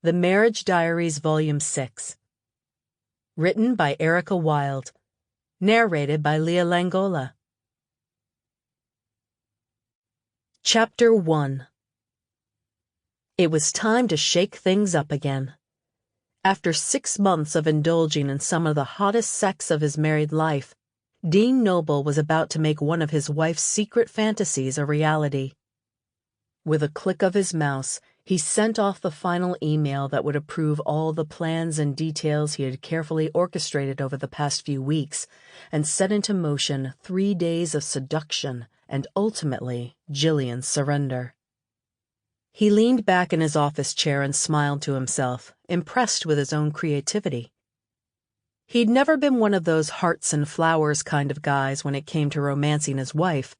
The Marriage Diaries Volume 6. Written by Erika Wilde. Narrated by Lia Langola. Chapter 1. It was time to shake things up again. After 6 months of indulging in some of the hottest sex of his married life, Dean Noble was about to make one of his wife's secret fantasies a reality. With a click of his mouse, he sent off the final email that would approve all the plans and details he had carefully orchestrated over the past few weeks, and set into motion 3 days of seduction and ultimately Jillian's surrender. He leaned back in his office chair and smiled to himself, impressed with his own creativity. He'd never been one of those hearts and flowers kind of guys when it came to romancing his wife,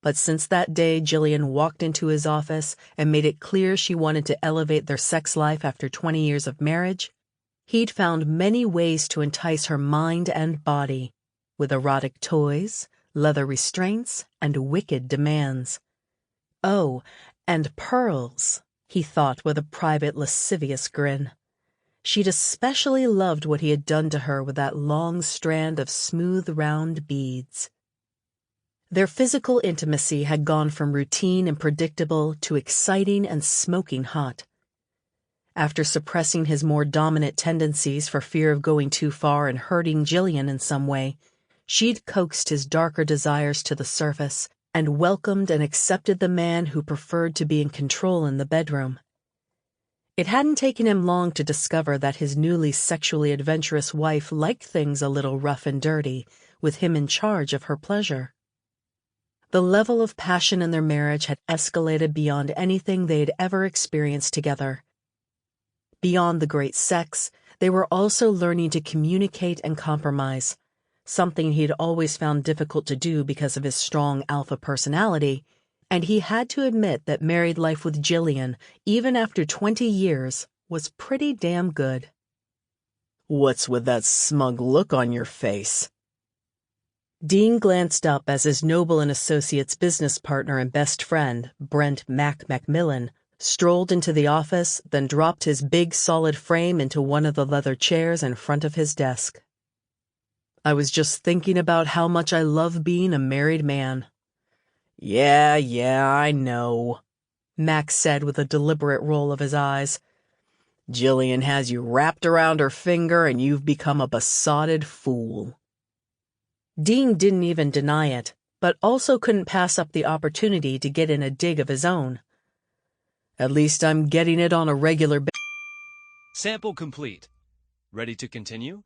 but since that day Jillian walked into his office and made it clear she wanted to elevate their sex life after 20 years of marriage, he'd found many ways to entice her mind and body, with erotic toys, leather restraints, and wicked demands. Oh, and pearls, he thought with a private lascivious grin. She'd especially loved what he had done to her with that long strand of smooth round beads. Their physical intimacy had gone from routine and predictable to exciting and smoking hot. After suppressing his more dominant tendencies for fear of going too far and hurting Jillian in some way, she'd coaxed his darker desires to the surface and welcomed and accepted the man who preferred to be in control in the bedroom. It hadn't taken him long to discover that his newly sexually adventurous wife liked things a little rough and dirty, with him in charge of her pleasure. The level of passion in their marriage had escalated beyond anything they had ever experienced together. Beyond the great sex, they were also learning to communicate and compromise, something he'd always found difficult to do because of his strong alpha personality, and he had to admit that married life with Jillian, even after 20 years, was pretty damn good. "What's with that smug look on your face?" Dean glanced up as his Noble and Associates business partner and best friend, Brent Macmillan, strolled into the office, then dropped his big solid frame into one of the leather chairs in front of his desk. "I was just thinking about how much I love being a married man." Yeah, I know," Mac said with a deliberate roll of his eyes. "Jillian has you wrapped around her finger and you've become a besotted fool." Dean didn't even deny it, but also couldn't pass up the opportunity to get in a dig of his own. "At least I'm getting it on a regular basis." Sample complete. Ready to continue?